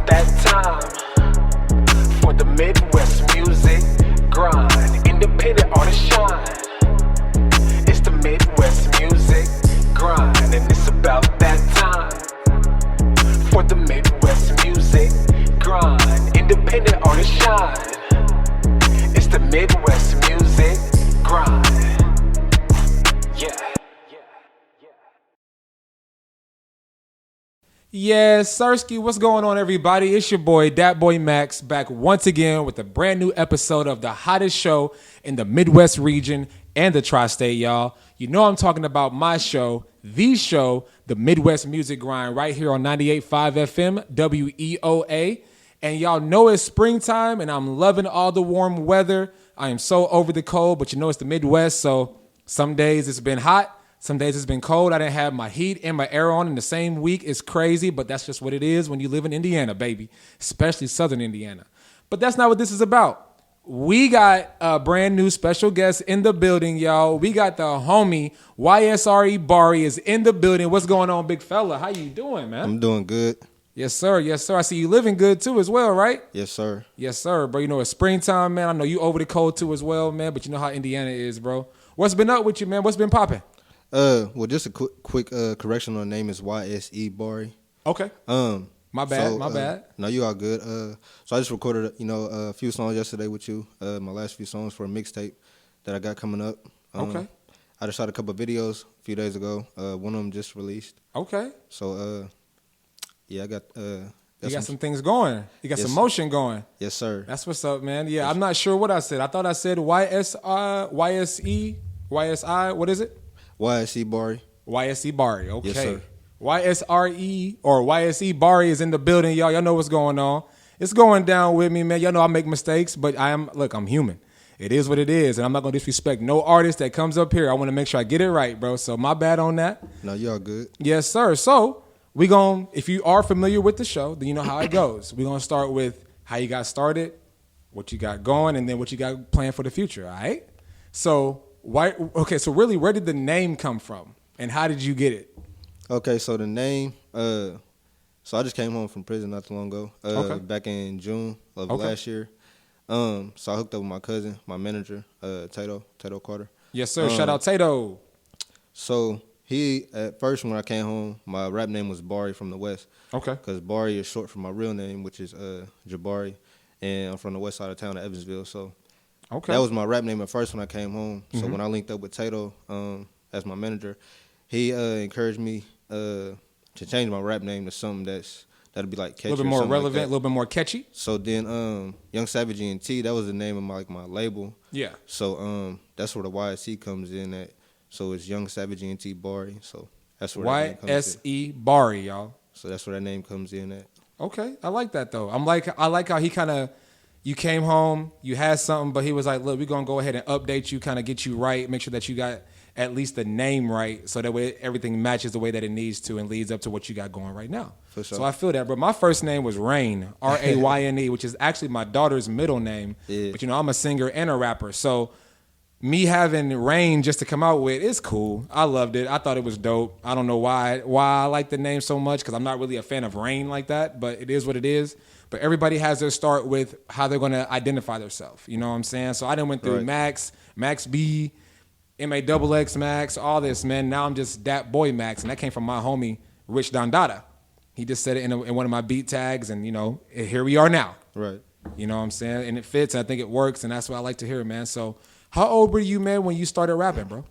about that time for the Midwest music grind. Independent artists shine. It's the Midwest music grind, and it's about that time for the Midwest music grind. Independent artists shine. It's the Midwest music grind. Yeah. Yes, Sirski, what's going on, everybody? It's your boy, Dat Boi Maxxx, back once again with a brand new episode of the hottest show in the Midwest region and the tri-state, y'all. You know I'm talking about my show, the Midwest Music Grind, right here on 98.5 FM, Weoa. And y'all know it's springtime, and I'm loving all the warm weather. I am so over the cold, but you know it's the Midwest, so some days it's been hot. Some days it's been cold. I didn't have my heat and my air on in the same week. It's crazy, but that's just what it is when you live in Indiana, baby, especially southern Indiana. But that's not what this is about. We got a brand new special guest in the building, y'all. We got the homie, Yse Bari is in the building. What's going on, big fella? How you doing, man? I'm doing good. Yes, sir. Yes, sir. I see you living good, too, as well, right? Yes, sir. Yes, sir, bro. You know, it's springtime, man. I know you over the cold, too, as well, man, but you know how Indiana is, bro. What's been up with you, man? What's been popping? Well, just a quick correction on the name is Yse Bari. Okay. My bad. No, you all good. So I just recorded, a few songs yesterday with you. My last few songs for a mixtape that I got coming up. Okay. I just shot a couple of videos a few days ago. One of them just released. Okay. So, yeah, I got. You got some things going. You got Yes, some motion going. Yes, sir. That's what's up, man. Yeah, I'm not sure what I said. I thought I said YSI. What is it? Yse Bari. Yse Bari. Okay. Yes, sir. YSRE or Yse Bari is in the building, y'all. Y'all know what's going on. It's going down with me, man. Y'all know I make mistakes, but I'm human. It is what it is, and I'm not gonna disrespect no artist that comes up here. I want to make sure I get it right, bro. So my bad on that. No, you all good. Yes, sir. So if you are familiar with the show, then you know how it goes. We're gonna start with how you got started, what you got going, and then what you got planned for the future. All right. So really, where did the name come from, and how did you get it? Okay, so the name, so I just came home from prison not too long ago, back in June of last year. So I hooked up with my cousin, my manager, Tato Carter. Yes, sir. Shout out Tato. So he, at first when I came home, my rap name was Bari from the West. Okay. Because Bari is short for my real name, which is Jabari, and I'm from the west side of town of Evansville. So that was my rap name at first when I came home. So when I linked up with Tato as my manager, he encouraged me to change my rap name to something that'll be like catchy, a little bit more relevant, a little bit more catchy. So then Young Savage E&T, that was the name of my label. Yeah. So that's where the YSE comes in at. So it's Young Savage E&T Bari. So that's where that name comes in. YSE Bari, y'all. So that's where that name comes in at. Okay, I like that though. I like how he kind of, you came home, you had something, but he was like, look, we're gonna go ahead and update you, kind of get you right, make sure that you got at least the name right, so that way everything matches the way that it needs to and leads up to what you got going right now. For sure. So I feel that, bro. My first name was Rain, Rayne, which is actually my daughter's middle name. Yeah. But I'm a singer and a rapper, so me having Rain just to come out with, it's cool. I loved it. I thought it was dope. I don't know why I like the name so much, because I'm not really a fan of Rain like that, but it is what it is. But everybody has their start with how they're going to identify themselves. You know what I'm saying? So I done went through Max B, MAXX Max, all this, man. Now I'm just Dat Boi Maxxx, and that came from my homie, Rich Dondada. He just said it in one of my beat tags, and, here we are now. Right. You know what I'm saying? And it fits, and I think it works, and that's what I like to hear, man. So how old were you, man, when you started rapping, bro?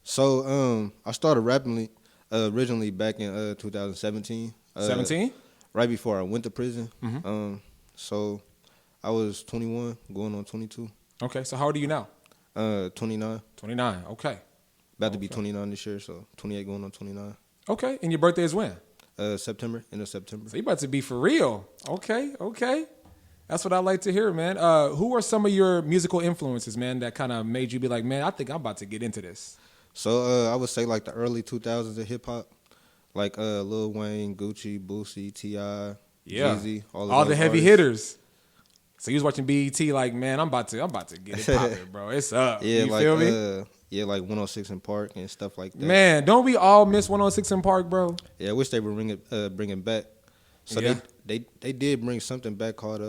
So I started rapping originally back in 2017. 17? Right before I went to prison. Mm-hmm. So I was 21, going on 22. Okay, so how old are you now? 29. 29, okay. About to be 29 this year, so 28 going on 29. Okay, and your birthday is when? September, end of September. So you about to be for real. Okay. That's what I like to hear, man. Who are some of your musical influences, man, that kind of made you be like, man, I think I'm about to get into this? So I would say like the early 2000s of hip-hop, like Lil Wayne, Gucci, Boosie, T.I., Jeezy, all the heavy hitters. So you was watching BET like, man, I'm about to get it poppin', bro. It's up. Yeah, you feel me? Like 106 in Park and stuff like that. Man, don't we all miss 106 in Park, bro? Yeah, I wish they would bring it back. So they did bring something back called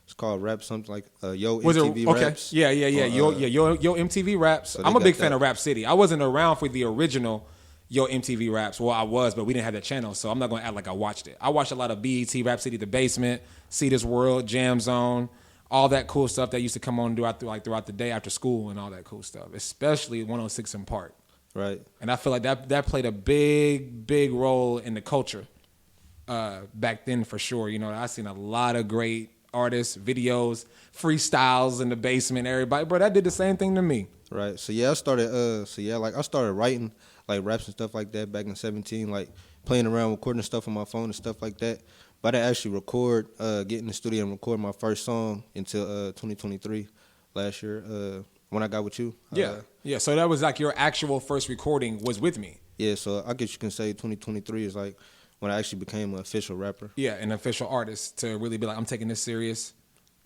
it's called rap, something like Yo MTV Raps. Yeah. Yo MTV Raps. So I'm a big fan of Rap City. I wasn't around for the original Yo MTV Raps. Well, I was, but we didn't have that channel, so I'm not gonna act like I watched it. I watched a lot of BET, Rap City, The Basement, See This World, Jam Zone, all that cool stuff that used to come on throughout the day after school and all that cool stuff, especially 106 in Park. Right. And I feel like that played a big role in the culture back then for sure. You know, I seen a lot of great artists, videos, freestyles in the basement. Everybody, bro, that did the same thing to me. Right. So yeah, I started. I started writing like raps and stuff like that back in 17, like playing around, recording stuff on my phone and stuff like that. But I actually get in the studio and record my first song until 2023, last year, when I got with you. Yeah. So that was like your actual first recording was with me. Yeah. So I guess you can say 2023 is like when I actually became an official rapper. Yeah, an official artist to really be like, I'm taking this serious.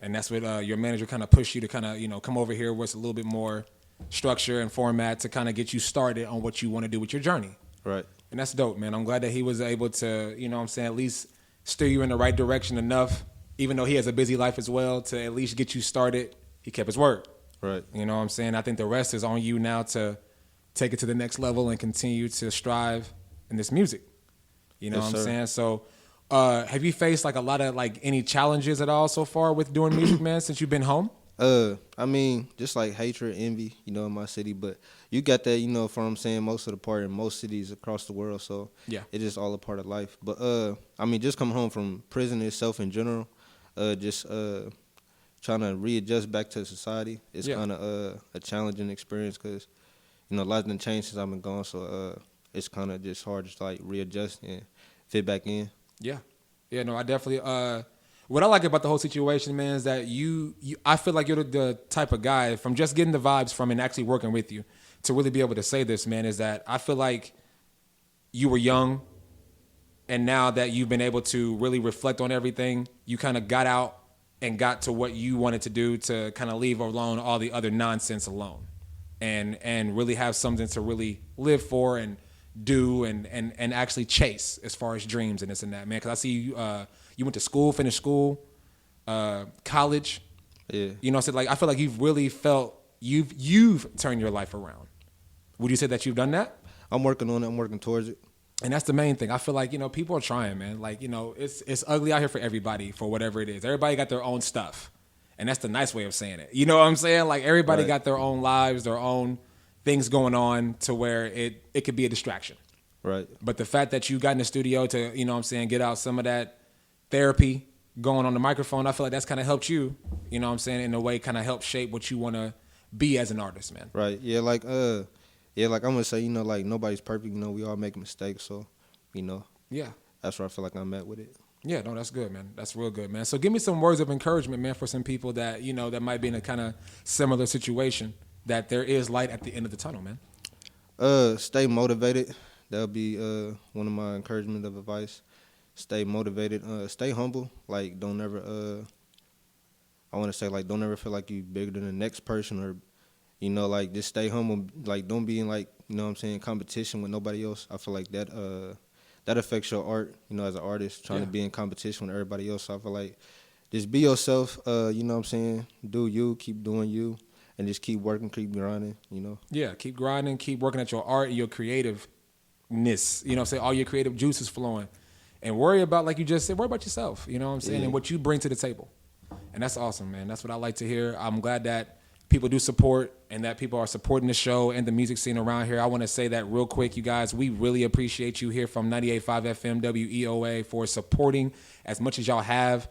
And that's what your manager kind of pushed you to kind of, you know, come over here with a little bit more structure and format to kind of get you started on what you want to do with your journey. Right. And that's dope, man. I'm glad that he was able to, you know what I'm saying, at least steer you in the right direction enough, even though he has a busy life as well, to at least get you started. He kept his word. Right. You know what I'm saying? I think the rest is on you now to take it to the next level and continue to strive in this music. You know what I'm saying? So have you faced like a lot of like any challenges at all so far with doing music, man, since you've been home? I mean, just like hatred, envy, you know, in my city. But you got that, you know, from what I'm saying, most of the part in most cities across the world. So yeah, it's just all a part of life. But I mean, just coming home from prison itself in general, just trying to readjust back to society, it's kind of a challenging experience because, you know, a lot has changed since I've been gone. So it's kind of just hard to like readjust and fit back in. Yeah. Yeah, no, I definitely what I like about the whole situation, man, is that I feel like you're the type of guy, from just getting the vibes from and actually working with you, to really be able to say this, man, is that I feel like you were young, and now that you've been able to really reflect on everything, you kind of got out and got to what you wanted to do, to kind of leave alone all the other nonsense alone, and really have something to really live for and do and actually chase as far as dreams and this and that, man. Because I see you went to school, finished school, college. Yeah. You know what I'm saying? Like, I feel like you've really felt you've turned your life around. Would you say that you've done that? I'm working on it. I'm working towards it. And that's the main thing. I feel like, you know, people are trying, man. Like, you know, it's ugly out here for everybody, for whatever it is. Everybody got their own stuff. And that's the nice way of saying it. You know what I'm saying? Like, everybody got their own lives, their own things going on, to where it could be a distraction. Right. But the fact that you got in the studio to, you know what I'm saying, get out some of that therapy going on the microphone, I feel like that's kind of helped you, you know what I'm saying, in a way, kind of help shape what you want to be as an artist, man. Right. Yeah, like I'm going to say, you know, like, nobody's perfect. You know, we all make mistakes. So, you know. Yeah. That's where I feel like I'm at with it. Yeah, no, that's good, man. That's real good, man. So give me some words of encouragement, man, for some people that, you know, that might be in a kind of similar situation, that there is light at the end of the tunnel, man. Stay motivated. That'll be one of my encouragement of advice. Stay motivated. Stay humble. Like, don't ever, I want to say, like, don't ever feel like you're bigger than the next person, or, you know, like, just stay humble. Like, don't be in, like, you know what I'm saying, competition with nobody else. I feel like that affects your art, you know, as an artist, trying to be in competition with everybody else. So I feel like just be yourself, you know what I'm saying, do you, keep doing you, and just keep working, keep grinding, you know. Yeah, keep grinding, keep working at your art and your creativeness, you know what I'm saying, all your creative juices flowing. And worry about, like you just said, worry about yourself, you know what I'm saying, and what you bring to the table. And that's awesome, man. That's what I like to hear. I'm glad that people do support and that people are supporting the show and the music scene around here. I want to say that real quick, you guys. We really appreciate you here from 98.5 FM WEOA for supporting as much as y'all have.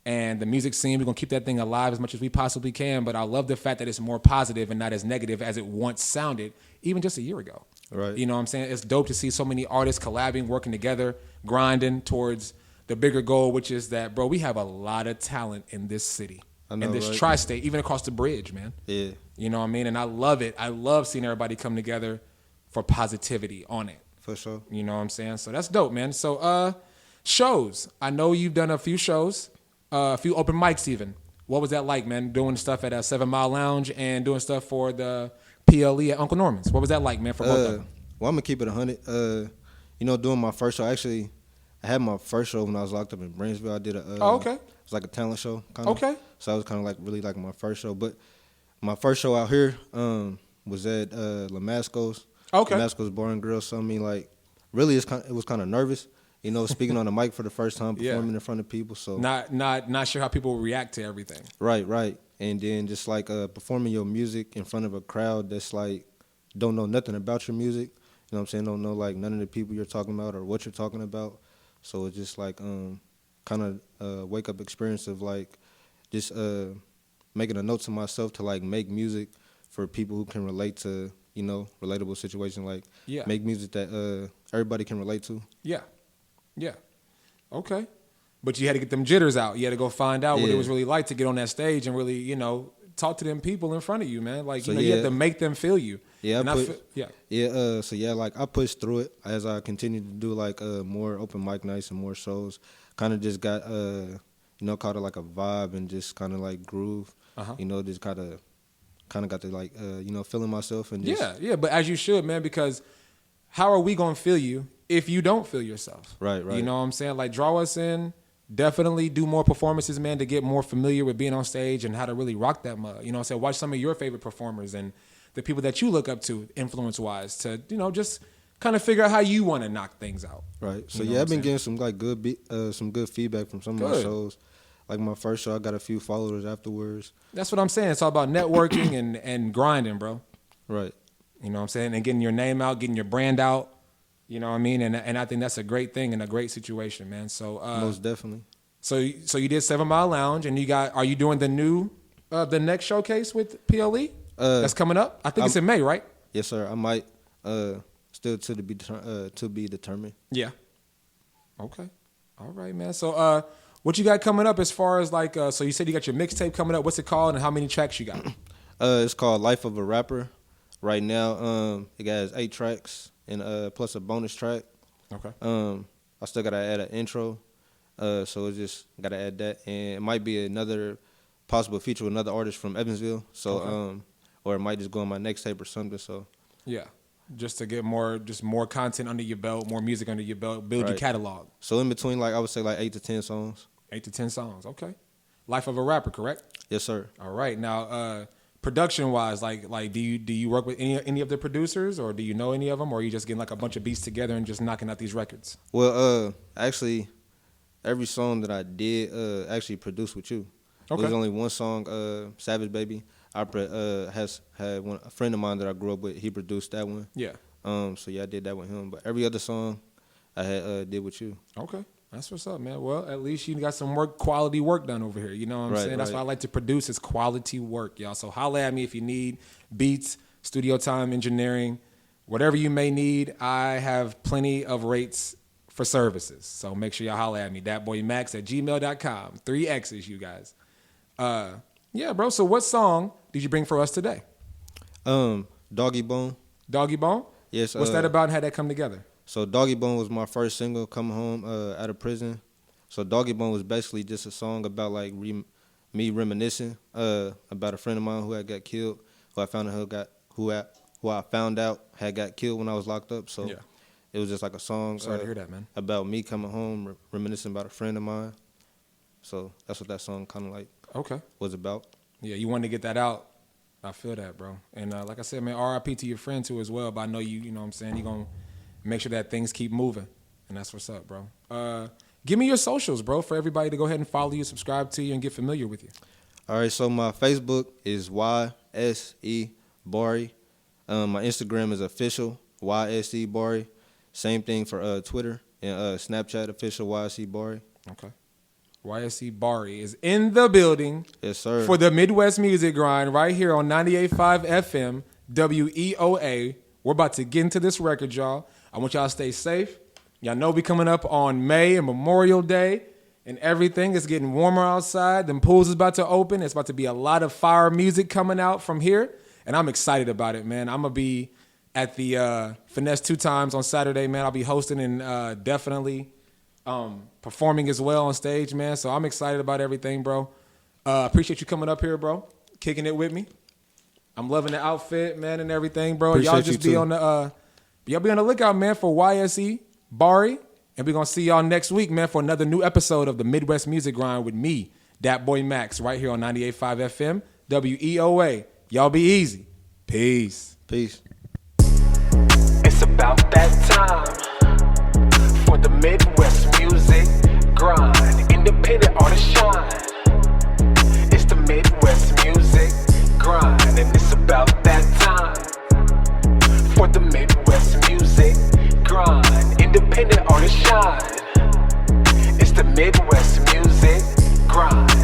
And the music scene, we're going to keep that thing alive as much as we possibly can. But I love the fact that it's more positive and not as negative as it once sounded, even just a year ago. Right. You know what I'm saying? It's dope to see so many artists collabing, working together, grinding towards the bigger goal, which is that, bro, we have a lot of talent in this city. I know, in this tri-state, even across the bridge, man. Yeah. You know what I mean? And I love it. I love seeing everybody come together for positivity on it. For sure. You know what I'm saying? So that's dope, man. So shows. I know you've done a few shows, a few open mics even. What was that like, man, doing stuff at 7 Mile Lounge and doing stuff for the PLE at Uncle Norman's? What was that like, man, for both of them? Well, I'm going to keep it 100. You know, doing my first show, actually, I had my first show when I was locked up in Brainsville. I did a okay. It was like a talent show kind of. Okay. So that was kind of like really like my first show. But my first show out here was at Lamasco's. Okay. Lamasco's Bar and Grill. So I mean, like, really, it was kind of nervous. You know, speaking on the mic for the first time, performing in front of people. So not sure how people will react to everything. Right. And then just like performing your music in front of a crowd that's like don't know nothing about your music. You know what I'm saying? Don't know like none of the people you're talking about or what you're talking about. So it's just like kind of wake up experience of like just making a note to myself to like make music for people who can relate to, you know, relatable situation. Like make music that everybody can relate to. Yeah. Okay. But you had to get them jitters out. You had to go find out what it was really like to get on that stage and really, you know, talk to them people in front of you, man. Like, so, you know, you have to make them feel you. Yeah, like I pushed through it as I continued to do like more open mic nights and more shows. Kind of just got you know, caught it like a vibe and just kind of like groove. You know, just kind of got to like you know, feeling myself and just But as you should, man, because how are we gonna feel you if you don't feel yourself? Right. You know what I'm saying? Like, draw us in. Definitely do more performances, man, to get more familiar with being on stage and how to really rock that mug. You know what I'm saying? Watch some of your favorite performers and the people that you look up to influence-wise to, you know, just kind of figure out how you want to knock things out. Right. So, I've been getting some like some good feedback from some of my shows. Like my first show, I got a few followers afterwards. That's what I'm saying. It's all about networking and grinding, bro. Right. You know what I'm saying? And getting your name out, getting your brand out. You know what I mean? And I think that's a great thing and a great situation, man. So most definitely. So you did 7 Mile Lounge, and are you doing the next showcase with PLE? That's coming up? I think it's in May, right? Yes, sir. I might still to be determined. Yeah. Okay. All right, man. So what you got coming up as far as like so you said you got your mixtape coming up. What's it called and how many tracks you got? It's called Life of a Rapper. Right now, it has 8 tracks. And plus a bonus track. Okay. I still gotta add an intro, so it's just gotta add that, and it might be another possible feature with another artist from Evansville. So or it might just go on my next tape or something. So just to get more content under your belt, more music under your belt, build your catalog. So in between, like I would say, like 8 to 10 songs. 8 to 10 songs. Okay. Life of a Rapper, correct? Yes, sir. All right. Now, production wise, like do you work with any of the producers, or do you know any of them, or are you just getting like a bunch of beats together and just knocking out these records? Well, actually, every song that I did actually produced with you. Okay. There's only one song, Savage Baby. I had a friend of mine that I grew up with. He produced that one. Yeah. So I did that with him. But every other song I had did with you. Okay. That's what's up, man. Well, at least you got some quality work done over here. You know what I'm saying? That's what I like to produce is quality work, y'all. So holla at me if you need beats, studio time, engineering, whatever you may need. I have plenty of rates for services. So make sure y'all holla at me. Dat Boi Maxxx at gmail.com. 3 X's, you guys. Yeah, bro. So what song did you bring for us today? Doggy Bone. Doggy Bone? Yes. What's that about and how'd that come together? So Doggy Bone was my first single coming home out of prison. So Doggy Bone was basically just a song about like me reminiscing about a friend of mine who had got killed, who I found out had got killed when I was locked up. So it was just like a song. Sorry to hear that, man. About me coming home, reminiscing about a friend of mine. So that's what that song kind of like was about. Yeah, you wanted to get that out. I feel that, bro. And like I said, man, RIP to your friend too as well. But I know you know what I'm saying, you're going to make sure that things keep moving. And that's what's up, bro. Give me your socials, bro, for everybody to go ahead and follow you, subscribe to you, and get familiar with you. All right, so my Facebook is Yse Bari. My Instagram is official Yse Bari. Same thing for Twitter and Snapchat, official Yse Bari. Okay. Yse Bari is in the building. Yes, sir. For the Midwest Muzik Grind right here on 98.5 FM, Weoa. We're about to get into this record, y'all. I want y'all to stay safe. Y'all know we coming up on May and Memorial Day and everything. It's getting warmer outside. Them pools is about to open. It's about to be a lot of fire music coming out from here. And I'm excited about it, man. I'm going to be at the Finesse 2 times on Saturday, man. I'll be hosting and definitely performing as well on stage, man. So I'm excited about everything, bro. Appreciate you coming up here, bro. Kicking it with me. I'm loving the outfit, man, and everything, bro. Appreciate y'all just be on the y'all be on the lookout, man, for Yse Bari And we're going to see y'all next week, man, for another new episode of the Midwest Muzik Grind with me, Dat Boi Maxxx, right here on 98.5 FM, Weoa. Y'all be easy. Peace. Peace. It's about that time for the Midwest Muzik Grind. Independent artist shine. It's the Midwest Muzik Grind, and it's about that time for the Midwest Muzik Grind. Independent artist shine. It's the Midwest Muzik Grind.